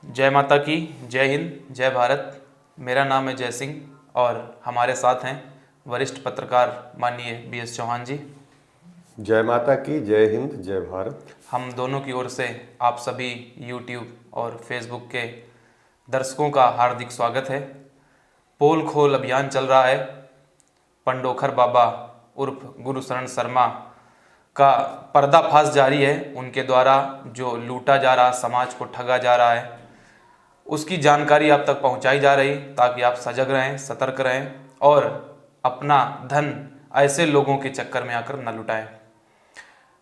जय माता की, जय हिंद, जय भारत। मेरा नाम है जय सिंह और हमारे साथ हैं वरिष्ठ पत्रकार माननीय BS चौहान जी। जय माता की, जय हिंद, जय भारत। हम दोनों की ओर से आप सभी YouTube और Facebook के दर्शकों का हार्दिक स्वागत है। पोल खोल अभियान चल रहा है। पंडोखर बाबा उर्फ गुरुशरण शर्मा का पर्दाफाश जारी है। उनके द्वारा जो लूटा जा रहा, समाज को ठगा जा रहा है, उसकी जानकारी आप तक पहुंचाई जा रही ताकि आप सजग रहें, सतर्क रहें और अपना धन ऐसे लोगों के चक्कर में आकर न लुटाएं।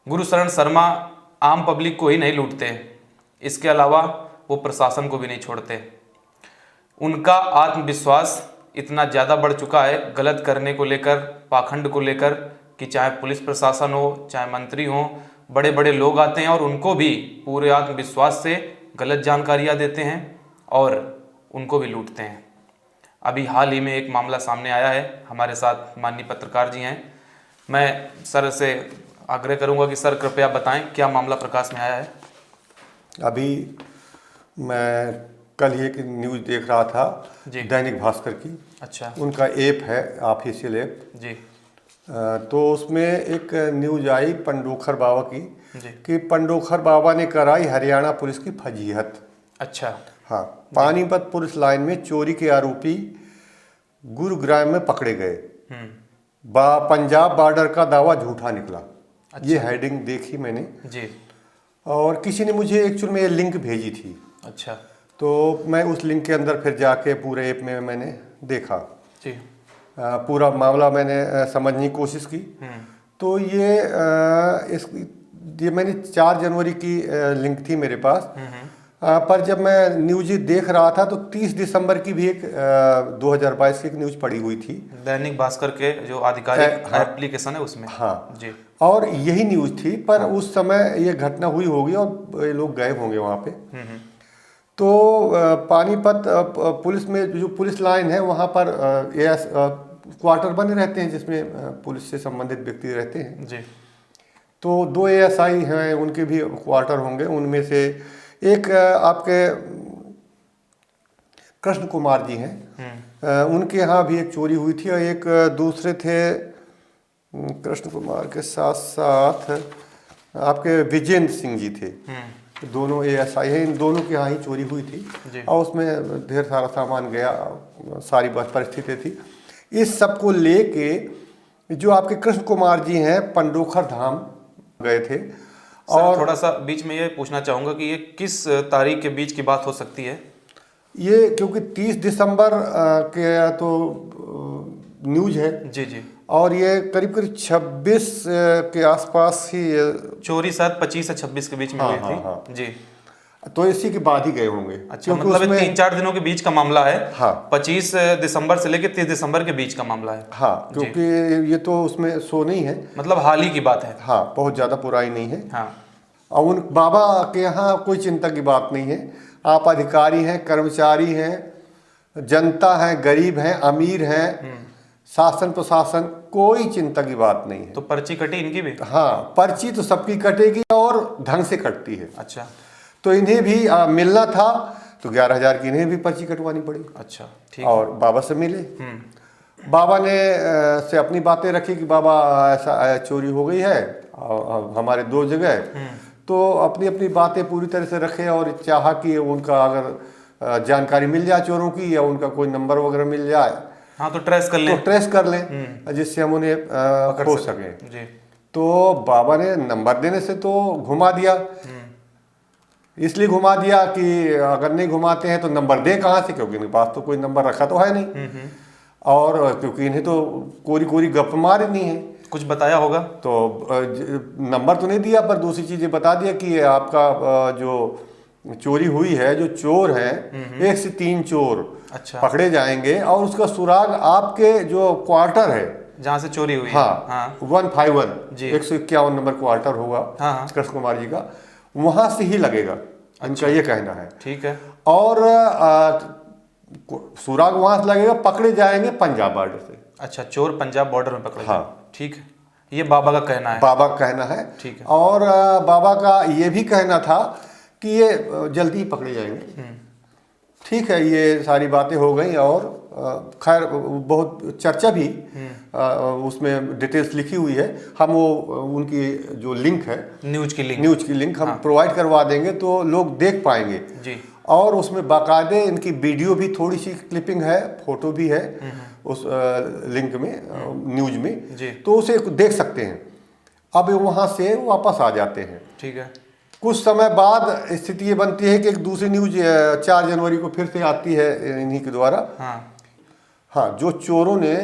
गुरुशरण शर्मा आम पब्लिक को ही नहीं लूटते, इसके अलावा वो प्रशासन को भी नहीं छोड़ते। उनका आत्मविश्वास इतना ज़्यादा बढ़ चुका है गलत करने को लेकर, पाखंड को लेकर, कि चाहे पुलिस प्रशासन हो, चाहे मंत्री हो, बड़े बड़े लोग आते हैं और उनको भी पूरे आत्मविश्वास से गलत जानकारियाँ देते हैं और उनको भी लूटते हैं। अभी हाल ही में एक मामला सामने आया है, हमारे साथ माननीय पत्रकार जी हैं। मैं सर से आग्रह करूंगा कि सर कृपया बताएं क्या मामला प्रकाश में आया है। अभी मैं कल ही एक न्यूज़ देख रहा था जी। दैनिक भास्कर की। अच्छा उनका ऐप है, ऑफिशियल ऐप जी। तो उसमें एक न्यूज़ आई पंडोखर बाबा की जी। कि पंडोखर बाबा ने कराई हरियाणा पुलिस की फजीहत। अच्छा। हाँ, पानीपत पुलिस लाइन में चोरी के आरोपी गुरुग्राम में पकड़े गए। पंजाब बॉर्डर का दावा झूठा निकला। अच्छा। ये हेडिंग देखी मैंने जी। और किसी ने मुझे एक्चुअल में ये लिंक भेजी थी। अच्छा। तो मैं उस लिंक के अंदर फिर जाके पूरे ऐप में मैंने देखा जी। पूरा मामला मैंने समझने की कोशिश की। तो ये मैंने 4 जनवरी की लिंक थी मेरे पास। पर जब मैं न्यूज़ देख रहा था तो 30 दिसंबर की भी एक 2022 की एक न्यूज़ पड़ी हुई थी दैनिक भास्कर के जो आधिकारिक एप्लीकेशन है उसमें। हाँ जी। और यही न्यूज़ थी, पर उस समय ये घटना हुई होगी और ये लोग गए होंगे वहाँ पे। तो पानीपत पुलिस में जो पुलिस लाइन है वहाँ पर क्वार्टर बने रहते हैं जिसमें पुलिस से संबंधित व्यक्ति रहते हैं। जी। तो 2 ASI हैं, उनके भी क्वार्टर होंगे। उनमें से एक आपके कृष्ण कुमार जी हैं, उनके यहाँ भी एक चोरी हुई थी और एक दूसरे थे कृष्ण कुमार के साथ साथ आपके विजेंद्र सिंह जी थे। दोनों ASI हैं, इन दोनों के यहाँ ही चोरी हुई थी और उसमें ढेर सारा सामान गया, सारी परिस्थिति थी। इस सब को लेके जो आपके कृष्ण कुमार जी हैं पंडोखर धाम गए थे। और थोड़ा सा बीच में ये पूछना चाहूँगा कि ये किस तारीख के बीच की बात हो सकती है? ये क्योंकि 30 दिसंबर के तो न्यूज़ है। जी जी। और ये करीब करीब 26 के आसपास ही चोरी शायद 25 से 26 के बीच में हुई थी। हाँ। जी। तो इसी के बाद ही गए होंगे। अच्छा, मतलब 3-4 दिनों के बीच का मामला है। हाँ, 25 दिसंबर से लेकर 30 दिसंबर के बीच का मामला है। हाँ, क्योंकि ये तो उसमें शो नहीं है, मतलब हाल ही की बात है। हाँ, बहुत ज़्यादा पुरानी नहीं है। हाँ। और उन बाबा के यहाँ कोई चिंता की बात नहीं है। आप अधिकारी हैं, कर्मचारी हैं, जनता है, गरीब हैं, अमीर हैं, शासन प्रशासन, कोई चिंता की बात नहीं है। तो पर्ची कटी इनकी भी? हाँ, पर्ची तो सबकी कटेगी और ढंग से कटती है। अच्छा। तो इन्हें भी मिलना था तो 11,000 की इन्हें भी पर्ची कटवानी पड़ी। अच्छा, ठीक। और बाबा से मिले। बाबा ने से अपनी बातें रखी कि बाबा ऐसा चोरी हो गई है हमारे 2 जगह। तो अपनी अपनी बातें पूरी तरह से रखे और चाहा कि उनका अगर जानकारी मिल जाए चोरों की या उनका कोई नंबर वगैरह मिल जाए, हाँ, तो ट्रेस कर लें। तो ट्रेस कर लें जिससे हम उन्हें खोज सकें। जी। तो बाबा ने नंबर देने से तो घुमा दिया। इसलिए घुमा दिया कि अगर नहीं घुमाते हैं तो नंबर दे कहाँ से, क्योंकि इनके पास तो कोई नंबर रखा तो है नहीं। और क्योंकि इन्हें तो कोरी कोरी गप मार नहीं है। कुछ बताया होगा तो नंबर तो नहीं दिया, पर दूसरी चीजें बता दिया कि आपका जो चोरी हुई है, जो चोर हैं 1 से 3 चोर अच्छा पकड़े जाएंगे और उसका सुराग आपके जो क्वार्टर है जहाँ से चोरी हुई हाँ, है। हाँ। 151 151 नंबर क्वार्टर होगा कृष्ण कुमार जी का, वहां से ही लगेगा। इनका ये कहना है। ठीक है। और सुराग वहां से लगेगा, पकड़े जाएंगे पंजाब बॉर्डर से। अच्छा, चोर पंजाब बॉर्डर में पकड़े। हाँ, ठीक है, ये बाबा का कहना है। बाबा का कहना है। ठीक है। और बाबा का ये भी कहना था कि ये जल्दी ही पकड़े जाएंगे। ठीक है, ये सारी बातें हो गई और खैर बहुत चर्चा भी उसमें डिटेल्स लिखी हुई है। हम वो उनकी जो लिंक है, न्यूज की लिंक हम प्रोवाइड करवा देंगे तो लोग देख पाएंगे जी। और उसमें बाकायदे इनकी वीडियो भी, थोड़ी सी क्लिपिंग है, फोटो भी है उस लिंक में, न्यूज में जी। तो उसे देख सकते हैं। अब वहाँ से वापस आ जाते हैं, ठीक है। कुछ समय बाद स्थिति ये बनती है कि एक दूसरी न्यूज 4 जनवरी को फिर से आती है इन्हीं के द्वारा। हाँ, जो चोरों ने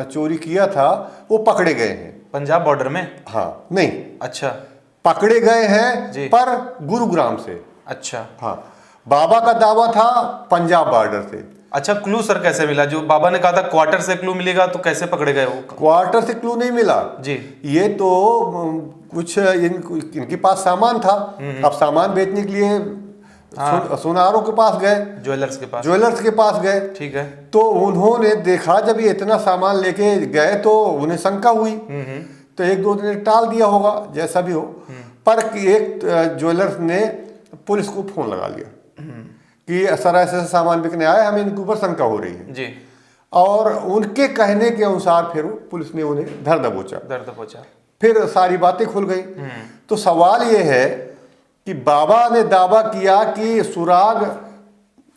चोरी किया था वो पकड़े गए हैं पंजाब बॉर्डर में। हाँ, नहीं, अच्छा, पकड़े गए हैं पर गुरुग्राम से। अच्छा, हाँ, बाबा का दावा था पंजाब बॉर्डर से। अच्छा, क्लू सर कैसे मिला? जो बाबा ने कहा था क्वार्टर से क्लू मिलेगा, तो कैसे पकड़े गए वो? क्वार्टर से क्लू नहीं मिला जी। ये तो कुछ इनके पास सामान था, अब सामान बेचने के लिए सुनारों के पास गए, ज्वेलर्स के पास गए, ठीक है। तो उन्होंने देखा जब ये इतना सामान लेके गए तो उन्हें शंका हुई, तो 1-2 दिन टाल दिया होगा, जैसा भी हो। पर एक ज्वेलर्स ने पुलिस को फोन लगा लिया कि सर ऐसे सामान बिकने आया, हमें इनके ऊपर शंका हो रही है जी। और उनके कहने के अनुसार फिर पुलिस ने उन्हें धर दबोचा, फिर सारी बातें खुल गई। तो सवाल ये है कि बाबा ने दावा किया कि सुराग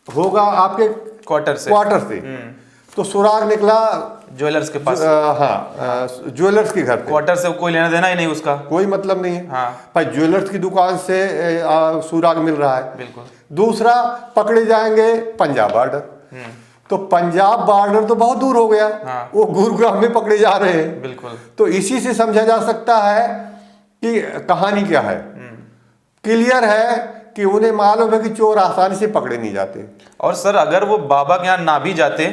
होगा आपके क्वार्टर से तो सुराग निकला ज्वेलर्स के पास। हाँ, ज्वेलर्स के घर पे। क्वार्टर से कोई लेना देना ही नहीं, उसका कोई मतलब नहीं है। हाँ। भाई ज्वेलर्स की दुकान से सुराग मिल रहा है, बिल्कुल। दूसरा, पकड़े जाएंगे पंजाब बॉर्डर, तो पंजाब बॉर्डर तो बहुत दूर हो गया। हाँ। वो गुरुग्राम में पकड़े जा रहे हैं, बिल्कुल। तो इसी से समझा जा सकता है कि कहानी क्या है। क्लियर है कि उन्हें मालूम है कि चोर आसानी से पकड़े नहीं जाते। और सर अगर वो बाबा के यहाँ ना भी जाते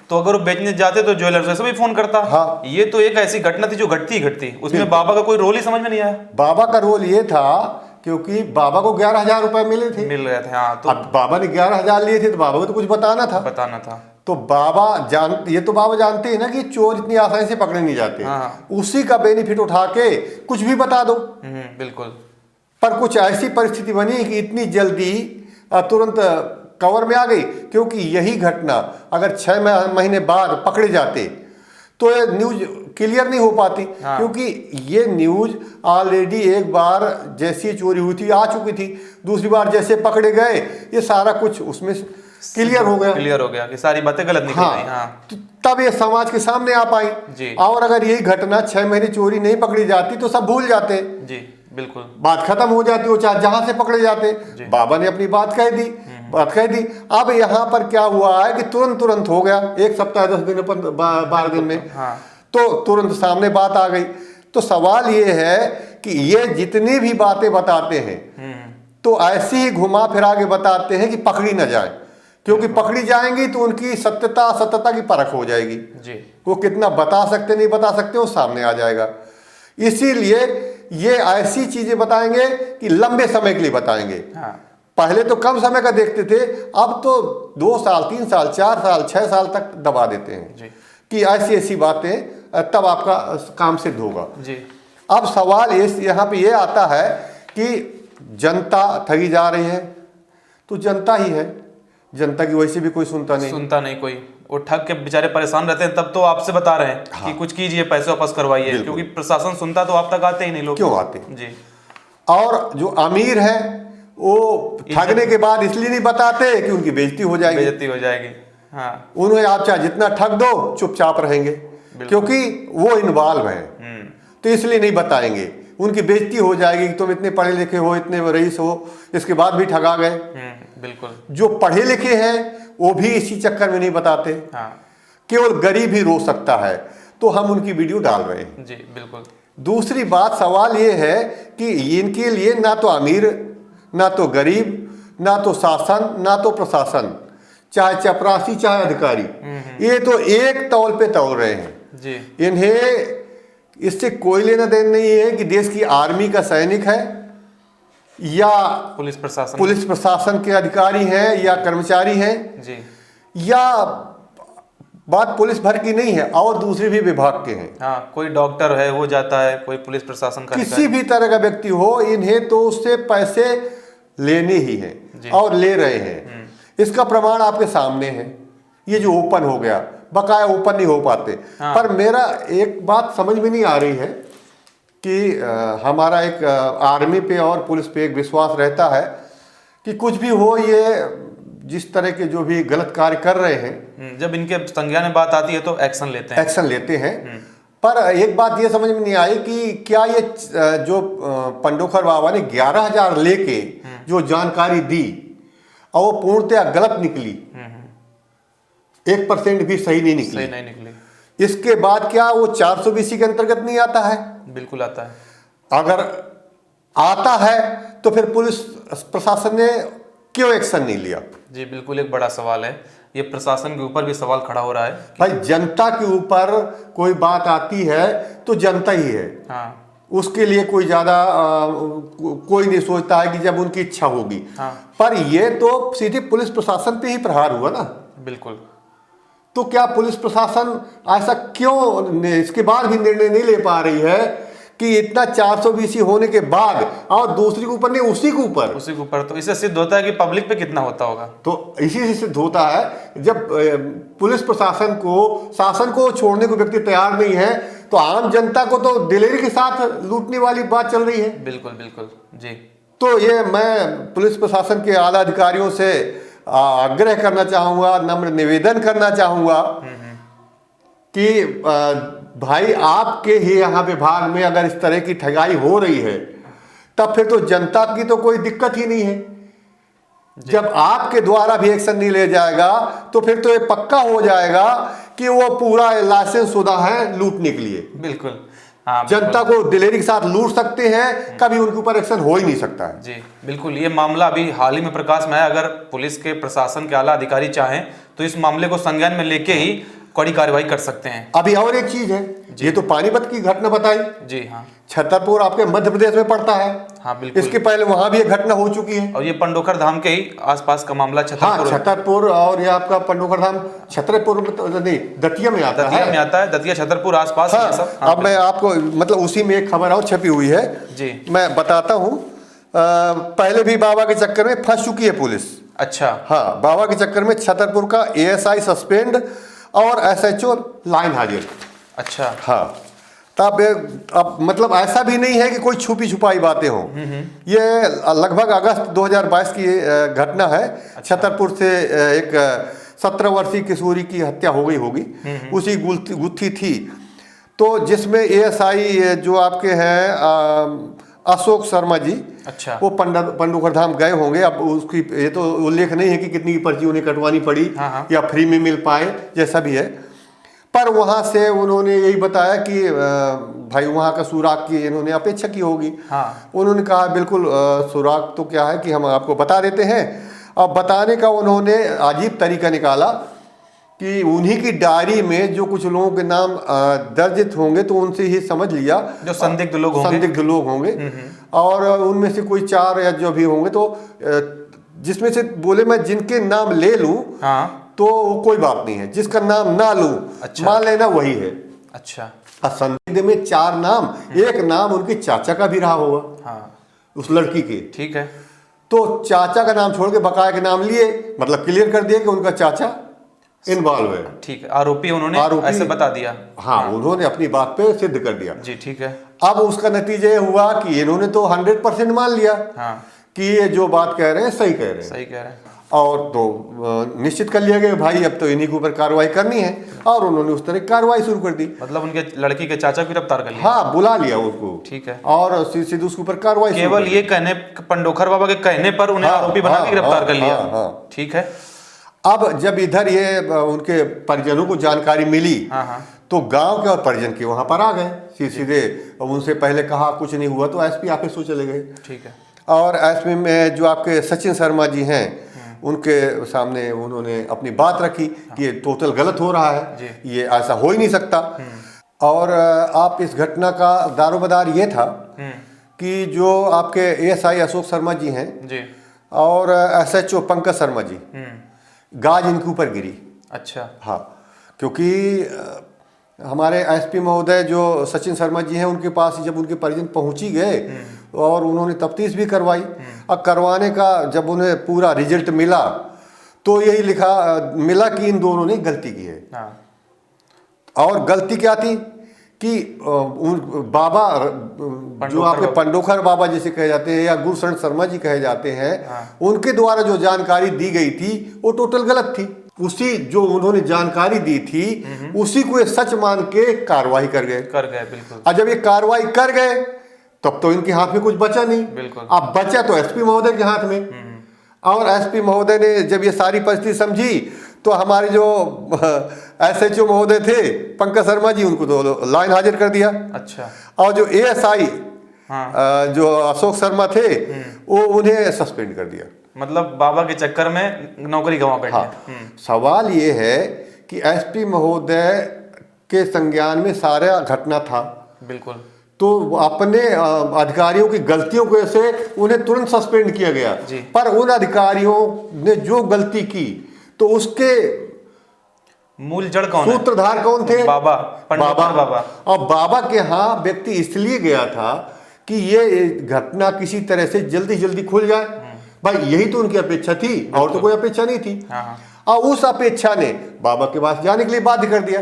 तो अगर वो बेचने जाते तो ज्वेलर्स से भी फोन करता। हाँ, ये तो एक ऐसी घटना थी जो घटती उसमें बाबा का कोई रोल ही समझ में नहीं आया। बाबा का रोल ये था क्योंकि बाबा को 11,000 रुपए मिल रहे थे। हाँ, तो अब बाबा ने 11,000 लिए थे तो बाबा को तो कुछ बताना था। तो बाबा ये तो बाबा जानते हैं ना कि चोर इतनी आसानी से पकड़े नहीं जाते। हाँ। उसी का बेनिफिट उठा के कुछ भी बता दो। बिल्कुल। पर कुछ ऐसी परिस्थिति बनी कि इतनी जल्दी तुरंत कवर में आ गई, क्योंकि यही घटना अगर 6 महीने बाद पकड़े जाते तो ये न्यूज क्लियर नहीं हो पाती। हाँ। क्योंकि ये न्यूज ऑलरेडी एक बार जैसी चोरी हुई थी आ चुकी थी, दूसरी बार जैसे पकड़े गए ये सारा कुछ उसमें क्लियर हो गया कि सारी बातें गलत निकल गई। हाँ। तो तब ये समाज के सामने आ पाई। और अगर यही घटना 6 महीने चोरी नहीं पकड़ी जाती तो सब भूल जाते जी, बिल्कुल, बात खत्म हो जाती, वो चाहे जहां से पकड़े जाते। बाबा ने अपनी बात कह दी। अब यहाँ पर क्या हुआ है कि तुरंत हो गया, 1 सप्ताह 10 दिन 12 दिन में। हाँ। तो तुरंत सामने बात आ गई। तो सवाल ये है कि ये जितनी भी बातें बताते हैं तो ऐसे ही घुमा फिरा के बताते हैं कि पकड़ी ना जाए, क्योंकि पकड़ी जाएंगी तो उनकी सत्यता की परख हो जाएगी जी। वो कितना बता सकते नहीं बता सकते वो सामने आ जाएगा। इसीलिए ये ऐसी चीजें बताएंगे कि लंबे समय के लिए बताएंगे। हाँ। पहले तो कम समय का देखते थे, अब तो 2 साल 3 साल 4 साल 6 साल तक दबा देते हैं जी। कि ऐसी बातें, तब आपका काम सिद्ध होगा जी। अब सवाल यहाँ पे ये आता है कि जनता ठगी जा रही है, तो जनता ही है, जनता की वैसे भी कोई सुनता नहीं कोई, वो ठग के बेचारे परेशान रहते हैं। तब तो आपसे बता रहे हैं हाँ। कि कुछ कीजिए, पैसे वापस करवाइए, क्योंकि प्रशासन सुनता तो आप तक आते ही नहीं लोग। क्यों आते जी। और जो अमीर है वो ठगने के बाद इसलिए नहीं बताते कि उनकी बेइज्जती हो जाएगी। हाँ। उन्हें आप चाहे जितना ठग दो चुपचाप रहेंगे, क्योंकि वो इन्वॉल्व है, तो इसलिए नहीं बताएंगे। उनकी बेइज्जती हो जाएगी कि तुम इतने पढ़े लिखे हो, इतने रईस हो, इसके बाद भी ठगा गए। बिल्कुल। जो पढ़े लिखे हैं वो भी इसी चक्कर में नहीं बताते। हाँ। केवल गरीब ही रो सकता है, तो हम उनकी वीडियो डाल रहे हैं जी। बिल्कुल। दूसरी बात, सवाल ये है कि इनके लिए ना तो अमीर, ना तो गरीब, ना तो शासन, ना तो प्रशासन, चाहे चपरासी चाहे अधिकारी, ये तो एक तौल पे तौल रहे हैं जी। इन्हें इससे कोई लेना देना नहीं है कि देश की आर्मी का सैनिक है या पुलिस प्रशासन के अधिकारी हैं या कर्मचारी हैं जी। या बात पुलिस भर की नहीं है, और दूसरे भी विभाग के हैं। हाँ, कोई डॉक्टर है वो जाता है, कोई पुलिस प्रशासन का, किसी भी तरह का व्यक्ति हो, इन्हें तो उससे पैसे लेने ही हैं और ले रहे हैं। इसका प्रमाण आपके सामने है, ये जो ओपन हो गया, बकाया ओपन नहीं हो पाते। हाँ। पर मेरा एक बात समझ में नहीं आ रही है कि हमारा एक आर्मी पे और पुलिस पे एक विश्वास रहता है कि कुछ भी हो, ये जिस तरह के जो भी गलत कार्य कर रहे हैं, जब इनके संज्ञान में बात आती है तो एक्शन लेते हैं। एक्शन लेते हैं। पर एक बात ये समझ में नहीं आई कि क्या ये जो पंडोखर बाबा ने 11,000 लेके जो जानकारी दी और वो पूर्णतया गलत निकली, 1% भी सही नहीं निकली, सही नहीं निकली, इसके बाद क्या वो 420 के अंतर्गत नहीं आता है? बिल्कुल आता है। अगर आता है तो फिर पुलिस प्रशासन ने क्यों एक्शन नहीं लिया? जी बिल्कुल, एक बड़ा सवाल है, ये प्रशासन के ऊपर भी सवाल खड़ा हो रहा है। भाई जनता के ऊपर कोई बात आती है तो जनता ही है, हाँ उसके लिए कोई ज्यादा कोई नहीं सोचता है कि जब उनकी इच्छा होगी। हाँ। पर ये तो सीधे पुलिस प्रशासन पे ही प्रहार हुआ ना। बिल्कुल। तो क्या पुलिस प्रशासन ऐसा क्यों इसके बाद भी निर्णय नहीं ले पा रही है कि इतना 420 होने के बाद और दूसरी के ऊपर नहीं, उसी के ऊपर? तो इससे सिद्ध होता है कि पब्लिक पे कितना होता होगा। तो इसी से सिद्ध होता है जब पुलिस प्रशासन को, शासन को छोड़ने को व्यक्ति तैयार नहीं है, तो आम जनता को तो दिलेरी के साथ लूटने वाली बात चल रही है। बिल्कुल बिल्कुल जी। तो ये मैं पुलिस प्रशासन के आला अधिकारियों से आग्रह करना चाहूंगा, नम्र निवेदन करना चाहूंगा कि भाई आपके ही यहाँ विभाग में अगर इस तरह की ठगाई हो रही है तब फिर तो जनता की तो कोई दिक्कत ही नहीं है। जब आपके द्वारा भी एक्शन नहीं ले जाएगा तो फिर तो ये पक्का हो जाएगा कि वो पूरा लाइसेंस शुदा है लूटने के लिए। बिल्कुल हाँ, जनता को दिलेरी के साथ लूट सकते हैं, कभी उनके ऊपर एक्शन हो ही नहीं सकता है। जी बिल्कुल, ये मामला अभी हाल ही में प्रकाश में आया। अगर पुलिस के प्रशासन के आला अधिकारी चाहें तो इस मामले को संज्ञान में लेके ही कड़ी कार्रवाई कर सकते हैं। अभी और एक चीज है, ये तो पानीपत की घटना बताई। जी हाँ। छतरपुर आपके मध्य प्रदेश में पड़ता है। हाँ बिल्कुल। इसके पहले वहां भी एक घटना हो चुकी है और ये पंडोखर धाम के ही आसपास का मामला छतरपुर। हाँ, छतरपुर और ये आपका पंडोखर धाम छतरपुर में तो नहीं, दतिया में आता है। दतिया छतरपुर आसपास हाँ, सब। हाँ, अब मैं आपको मतलब उसी में एक खबर और छपी हुई है जी, मैं बताता हूँ। पहले भी बाबा के चक्कर में फंस चुकी है पुलिस। अच्छा। हाँ, बाबा के चक्कर में छतरपुर का ASI सस्पेंड और SHO लाइन हाजिर। अच्छा। हाँ, तब अब मतलब ऐसा भी नहीं है कि कोई छुपी छुपाई बातें हों। ये लगभग अगस्त 2022 की घटना है। छतरपुर से एक 17 वर्षीय किशोरी की हत्या हो गई होगी, उसी गुत्थी थी। तो जिसमें ASI जो आपके हैं अशोक शर्मा जी, अच्छा, वो पंडोखर धाम गए होंगे। अब उसकी ये तो उल्लेख नहीं है कि कितनी पर्ची उन्हें कटवानी पड़ी या फ्री में मिल पाए, जैसा भी है। पर वहाँ से उन्होंने यही बताया कि भाई वहाँ का सुराग की इन्होंने अपेक्षा की होगी। हाँ। उन्होंने कहा बिल्कुल सुराग तो क्या है कि हम आपको बता देते हैं। अब बताने का उन्होंने अजीब तरीका निकाला कि उन्हीं की डायरी में जो कुछ लोगों के नाम दर्जित होंगे तो उनसे ही समझ लिया, जो संदिग्ध लोग होंगे और उनमें से कोई 4 या जो भी होंगे, तो जिसमें से बोले मैं जिनके नाम ले लूं तो कोई बात नहीं है, जिसका नाम ना लूं मान लेना वही है। अच्छा। संदिग्ध में 4 नाम, एक नाम उनके चाचा का भी रहा होगा, उस लड़की के। ठीक है। तो चाचा का नाम छोड़ के बकाया के नाम लिए, मतलब क्लियर कर दिया कि उनका चाचा इन्वॉल्व है। ठीक है, आरोपी उन्होंने ऐसे बता दिया। हाँ, उन्होंने अपनी बात पे सिद्ध कर दिया। जी ठीक है। अब उसका नतीजा ये हुआ कि इन्होंने तो 100% मान लिया कि ये जो बात कह रहे हैं सही कह रहे हैं। और तो निश्चित कर लिया गया भाई अब तो इन्हीं के ऊपर कार्रवाई करनी है, और उन्होंने उस तरह की कार्रवाई शुरू कर दी। मतलब उनके लड़की के चाचा को गिरफ्तार कर लिया। हाँ, बुला लिया उसको। ठीक है। और सीधे उसके ऊपर कार्रवाई, केवल ये कहने, पंडोखर बाबा के कहने पर उन्हें आरोपी बना के गिरफ्तार कर लिया। ठीक है। अब जब इधर ये उनके परिजनों को जानकारी मिली तो गांव के और परिजन के वहां पर आ गए सीधे। उनसे पहले कहा कुछ नहीं हुआ तो SP ऑफिस को चले गए। ठीक है। और SP में जो आपके सचिन शर्मा जी हैं उनके सामने उन्होंने अपनी बात रखी कि ये टोटल गलत हो रहा है, ये ऐसा हो ही नहीं सकता। और आप इस घटना का दारोमदार ये था कि जो आपके ASI अशोक शर्मा जी हैं और SHO पंकज शर्मा जी, गाज इनके ऊपर गिरी। अच्छा। हाँ, क्योंकि हमारे SP महोदय जो सचिन शर्मा जी हैं उनके पास जब उनके परिजन पहुंची गए और उन्होंने तफ्तीश भी करवाई। अब करवाने का जब उन्हें पूरा रिजल्ट मिला तो यही लिखा मिला कि इन दोनों ने गलती की है। हाँ। और गलती क्या थी कि बाबा जो आपके पंडोखर बाबा जैसे कहे जाते हैं या गुरुशरण शर्मा जी कहे जाते हैं, उनके द्वारा जो जानकारी दी गई थी वो टोटल गलत थी। उसी जो उन्होंने जानकारी दी थी उसी को ये सच मान के कार्रवाई कर गए बिल्कुल। और जब ये कार्रवाई कर गए तब तो इनके हाथ में कुछ बचा नहीं। बिल्कुल। अब बचा तो एसपी महोदय के हाथ में। और एसपी महोदय ने जब ये सारी परिस्थिति समझी तो हमारे जो एसएचओ महोदय थे पंकज शर्मा जी, उनको तो लाइन हाजिर कर दिया। अच्छा। और जो एएसआई जो अशोक शर्मा थे वो उन्हें सस्पेंड कर दिया। मतलब बाबा के चक्कर में नौकरी गंवा बैठे। हाँ। सवाल ये है कि एसपी महोदय के संज्ञान में सारा घटना था। बिल्कुल। तो अपने अधिकारियों की गलतियों की वजह से उन्हें तुरंत सस्पेंड किया गया। पर उन अधिकारियों ने जो गलती की तो उसके मूल जड़ कौन है? सूत्रधार कौन थे? बाबा। बाबा। और बाबा के यहाँ व्यक्ति इसलिए गया था कि ये घटना किसी तरह से जल्दी जल्दी खुल जाए। भाई यही तो उनकी अपेक्षा थी, और तो कोई अपेक्षा नहीं थी। और उस अपेक्षा ने बाबा के पास जाने के लिए बाध्य कर दिया।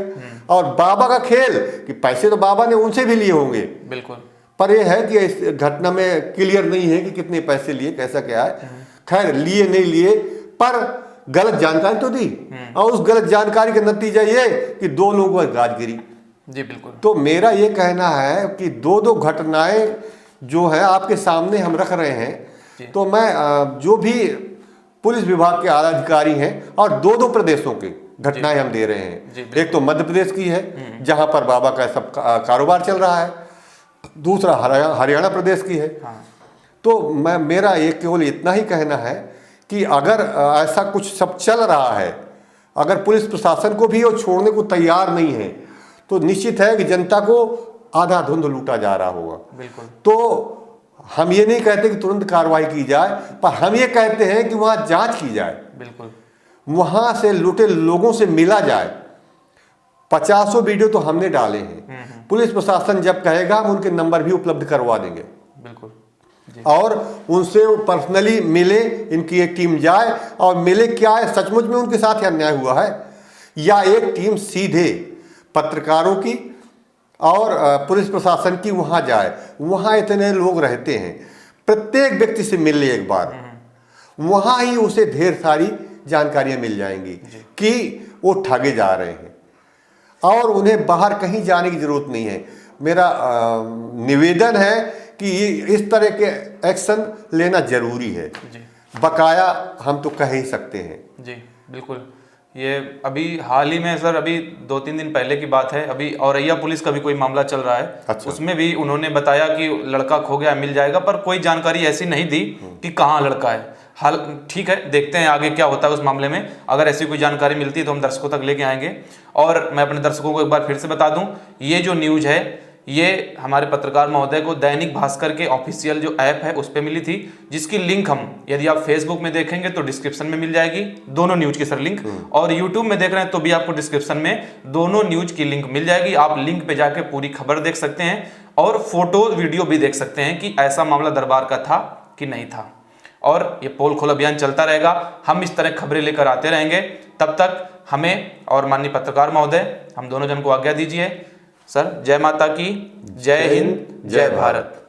और बाबा का खेल कि पैसे तो बाबा ने उनसे भी लिए होंगे। बिल्कुल। पर यह है कि इस घटना में क्लियर नहीं है कि कितने पैसे लिए, कैसा क्या है। खैर लिए नहीं लिए, पर गलत जानकारी तो दी। और उस गलत जानकारी का नतीजा ये कि 2 लोगों को गाज गिरी। जी बिल्कुल। तो मेरा ये कहना है कि 2 घटनाएं जो है आपके सामने हम रख रहे हैं। तो मैं जो भी पुलिस विभाग के आला अधिकारी हैं और 2 प्रदेशों की घटनाएं हम दे रहे हैं। एक तो मध्य प्रदेश की है जहां पर बाबा का सब कारोबार चल रहा है, दूसरा हरियाणा प्रदेश की है। तो मेरा ये केवल इतना ही कहना है कि अगर ऐसा कुछ सब चल रहा है, अगर पुलिस प्रशासन को भी वो छोड़ने को तैयार नहीं है, तो निश्चित है कि जनता को आधा धुंध लूटा जा रहा होगा। बिल्कुल। तो हम ये नहीं कहते कि तुरंत कार्रवाई की जाए, पर हम ये कहते हैं कि वहां जांच की जाए। बिल्कुल। वहां से लूटे लोगों से मिला जाए। 50 वीडियो तो हमने डाले हैं। पुलिस प्रशासन जब कहेगा हम उनके नंबर भी उपलब्ध करवा देंगे। बिल्कुल। और उनसे पर्सनली मिले, इनकी एक टीम जाए और मिले क्या है सचमुच में उनके साथ अन्याय हुआ है, या एक टीम सीधे पत्रकारों की और पुलिस प्रशासन की वहां जाए। वहां इतने लोग रहते हैं, प्रत्येक व्यक्ति से मिल ले एक बार, वहां ही उसे ढेर सारी जानकारियां मिल जाएंगी कि वो ठगे जा रहे हैं और उन्हें बाहर कहीं जाने की जरूरत नहीं है। मेरा निवेदन है कि इस तरह के एक्शन लेना जरूरी है। बकाया हम तो कह ही सकते हैं। जी बिल्कुल। ये अभी हाल ही में सर, अभी 2-3 दिन पहले की बात है, अभी औरैया पुलिस का भी कोई मामला चल रहा है। अच्छा। उसमें भी उन्होंने बताया कि लड़का खो गया, मिल जाएगा, पर कोई जानकारी ऐसी नहीं दी कि कहाँ लड़का है। हाल ठीक है, देखते हैं आगे क्या होता है उस मामले में। अगर ऐसी कोई जानकारी मिलती है तो हम दर्शकों तक लेके आएंगे। और मैं अपने दर्शकों को एक बार फिर से बता दूं, ये जो न्यूज है ये हमारे पत्रकार महोदय को दैनिक भास्कर के ऑफिशियल जो ऐप है उस पर मिली थी, जिसकी लिंक हम यदि आप फेसबुक में देखेंगे तो डिस्क्रिप्शन में मिल जाएगी दोनों न्यूज की सर लिंक, और यूट्यूब में देख रहे हैं तो भी आपको डिस्क्रिप्शन में दोनों न्यूज की लिंक मिल जाएगी। आप लिंक पे जाके पूरी खबर देख सकते हैं और फोटो वीडियो भी देख सकते हैं कि ऐसा मामला दरबार का था कि नहीं था। और ये पोल खोल अभियान चलता रहेगा, हम इस तरह खबरें लेकर आते रहेंगे। तब तक हमें और माननीय पत्रकार महोदय हम दोनों जन को आज्ञा दीजिए। सर जय माता की, जय हिंद, जय भारत।